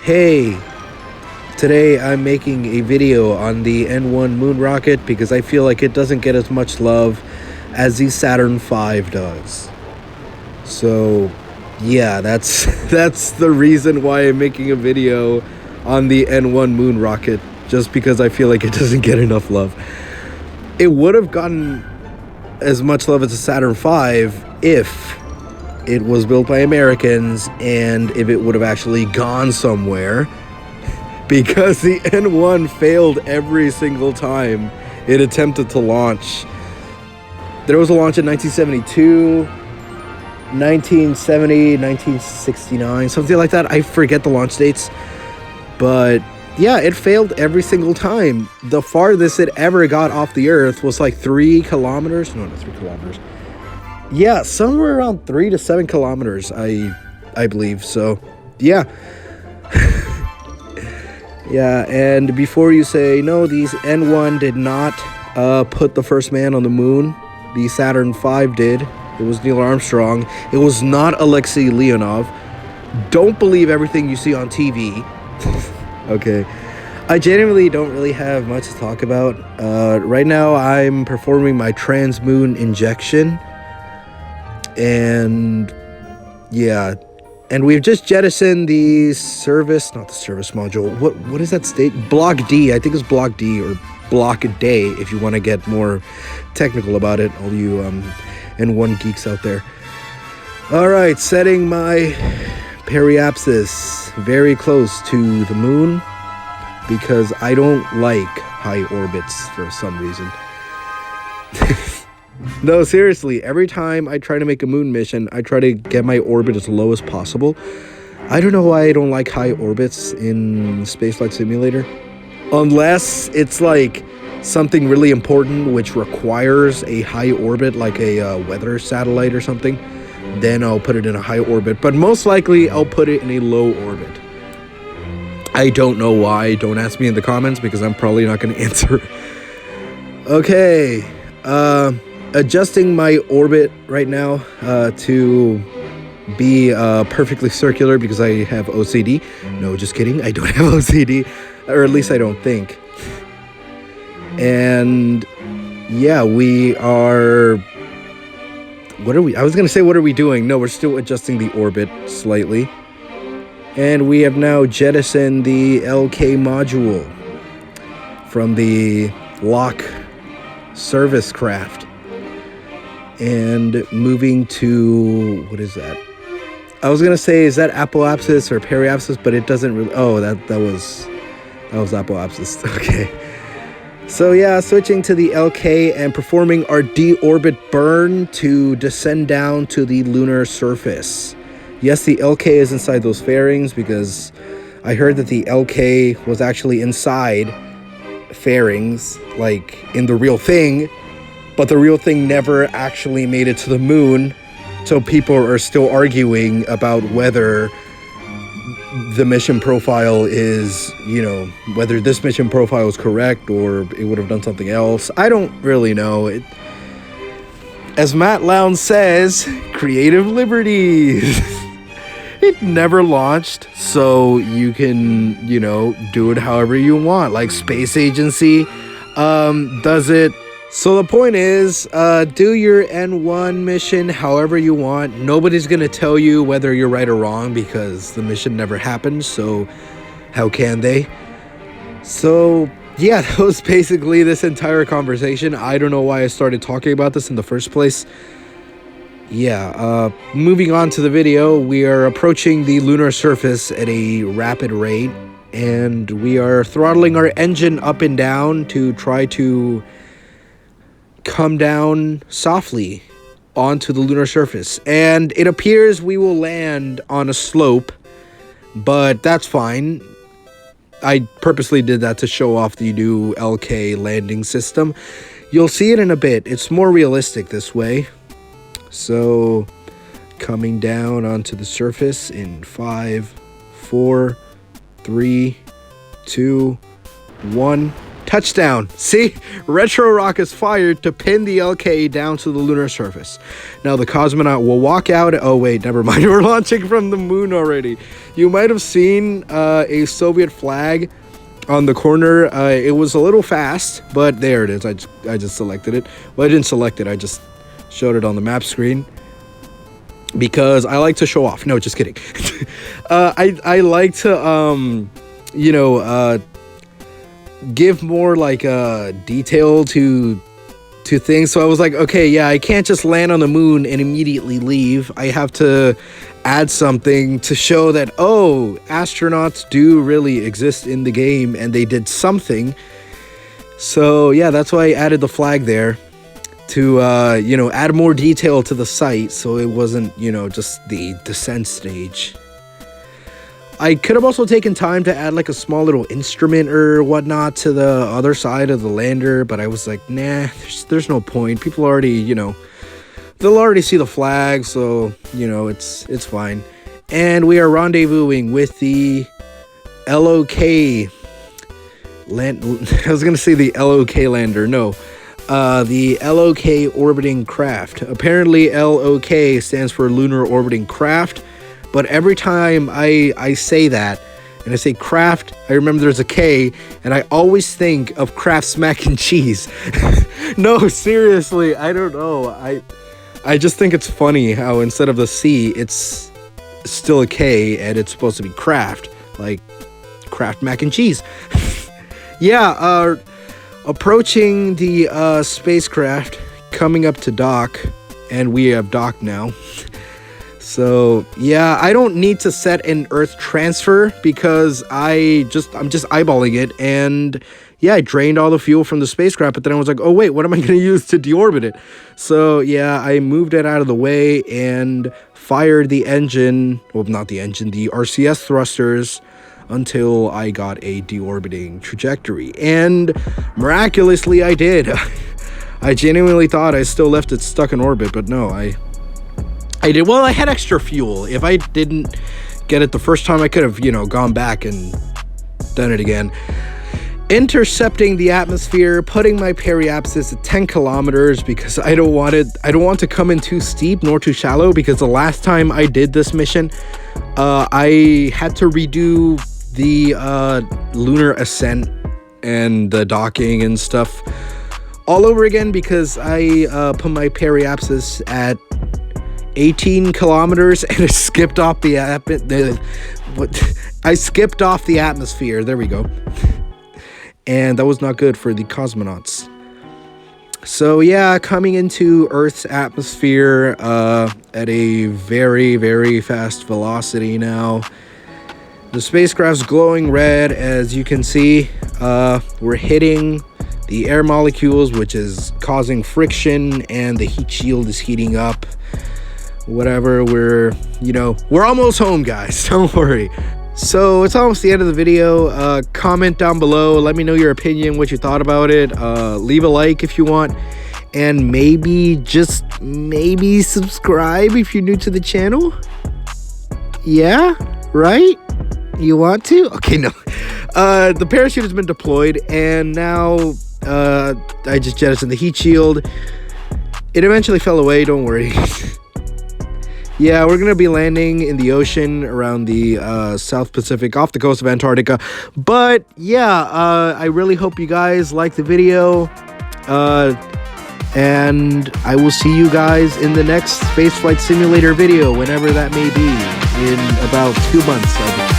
Hey, today I'm making a video on the N1 moon rocket because I feel like it doesn't get as much love as the Saturn V does. So, yeah, that's the reason why I'm making a video on the N1 moon rocket, just because I feel like it doesn't get enough love. It would have gotten as much love as the Saturn V if it was built by Americans and if it would have actually gone somewhere, because the N1 failed every single time it attempted to launch. There was a launch in 1972, 1970, 1969, something like that. I forget the launch dates, but yeah, it failed every single time. The farthest it ever got off the Earth was like 3 kilometers. No, not 3 kilometers. Yeah, somewhere around 3 to 7 kilometers, I believe. So, yeah. Yeah, and before you say, no, these N1 did not put the first man on the moon. The Saturn V did. It was Neil Armstrong. It was not Alexei Leonov. Don't believe everything you see on TV. Okay. I genuinely don't really have much to talk about. Right now, I'm performing my Trans-Lunar Injection. And yeah, and we've just jettisoned the service, not the service module. What is that state? Block D. I think it's Block D or Block Day if you want to get more technical about it, all you N1 geeks out there. All right, setting my periapsis very close to the moon because I don't like high orbits for some reason. No, seriously, every time I try to make a moon mission, I try to get my orbit as low as possible. I don't know why I don't like high orbits in Spaceflight Simulator. Unless it's like something really important which requires a high orbit, like a weather satellite or something, then I'll put it in a high orbit. But most likely, I'll put it in a low orbit. I don't know why. Don't ask me in the comments because I'm probably not going to answer. Okay. Adjusting my orbit right now to be perfectly circular because I have OCD. No, just kidding. I don't have OCD, or at least I don't think. And yeah, we are... What are we? I was going to say, what are we doing? No, we're still adjusting the orbit slightly. And we have now jettisoned the LK module from the lock service craft. And moving to, what is that? I was gonna say, is that apoapsis or periapsis, but it doesn't really. Oh, that was apoapsis. Okay. So yeah, switching to the LK and performing our deorbit burn to descend down to the lunar surface. Yes, the LK is inside those fairings because I heard that the LK was actually inside fairings, like in the real thing. But the real thing never actually made it to the moon, so people are still arguing about whether the mission profile is, whether this mission profile is correct or it would have done something else. I don't really know. As Matt Lowndes says, creative liberties. It never launched, so you can, do it however you want. Like Space Agency does it. So the point is, do your N1 mission however you want. Nobody's going to tell you whether you're right or wrong because the mission never happened, so how can they? So, yeah, that was basically this entire conversation. I don't know why I started talking about this in the first place. Yeah, moving on to the video, we are approaching the lunar surface at a rapid rate, and we are throttling our engine up and down to try to come down softly onto the lunar surface. And it appears we will land on a slope, but that's fine. I purposely did that to show off the new LK landing system. You'll see it in a bit. It's more realistic this way. So, coming down onto the surface in 5, 4, 3, 2, 1, Touchdown. See? Retro rockets fired to pin the LK down to the lunar surface. Now the cosmonaut will walk out. Oh, wait, never mind. We're launching from the moon already. You might have seen a Soviet flag on the corner. It was a little fast, but there it is. I just selected it. Well, I didn't select it. I just showed it on the map screen because I like to show off. No, just kidding. I like to, you know, give more like detail to things. So I was like, okay, yeah, I can't just land on the moon and immediately leave. I have to add something to show that, oh, astronauts do really exist in the game and they did something. So yeah, that's why I added the flag there to you know, add more detail to the site, so it wasn't, you know, just the descent stage. I could have also taken time to add like a small little instrument or whatnot to the other side of the lander, but I was like, nah, there's no point. People already, you know, they'll already see the flag, so, you know, it's fine. And we are rendezvousing with the LOK land. I was gonna say the LOK lander. No, the LOK orbiting craft. Apparently, LOK stands for Lunar Orbiting Craft. But every time I say that, and I say craft, I remember there's a K, and I always think of Kraft's mac and cheese. No, seriously, I don't know. I just think it's funny how instead of the C, it's still a K, and it's supposed to be Kraft, like Kraft mac and cheese. Yeah, approaching the spacecraft, coming up to dock, and we have docked now. So yeah, I don't need to set an Earth transfer because I'm just eyeballing it, and yeah, I drained all the fuel from the spacecraft, but then I was like, oh wait, what am I going to use to deorbit it? So yeah, I moved it out of the way and fired the engine, well, not the engine, the RCS thrusters until I got a deorbiting trajectory, and miraculously I did. I genuinely thought I still left it stuck in orbit, but no, I did. Well, I had extra fuel. If I didn't get it the first time, I could have, you know, gone back and done it again. Intercepting the atmosphere, putting my periapsis at 10 kilometers because I don't want to come in too steep nor too shallow, because the last time I did this mission, I had to redo the lunar ascent and the docking and stuff all over again because I put my periapsis at 18 kilometers and I skipped off the atmosphere. There we go. And that was not good for the cosmonauts. So yeah, coming into Earth's atmosphere at a very, very fast velocity now. The spacecraft's glowing red, as you can see. We're hitting the air molecules, which is causing friction, and the heat shield is heating up. Whatever, we're almost home, guys. Don't worry. So it's almost the end of the video. Comment down below, let me know your opinion, what you thought about it. Leave a like if you want, and maybe subscribe if you're new to the channel. Yeah, right? You want to? Okay, no. The parachute has been deployed, and now I just jettisoned the heat shield. It eventually fell away, don't worry. Yeah, we're going to be landing in the ocean around the South Pacific off the coast of Antarctica. But yeah, I really hope you guys like the video. And I will see you guys in the next Spaceflight Simulator video, whenever that may be, in about 2 months, I think.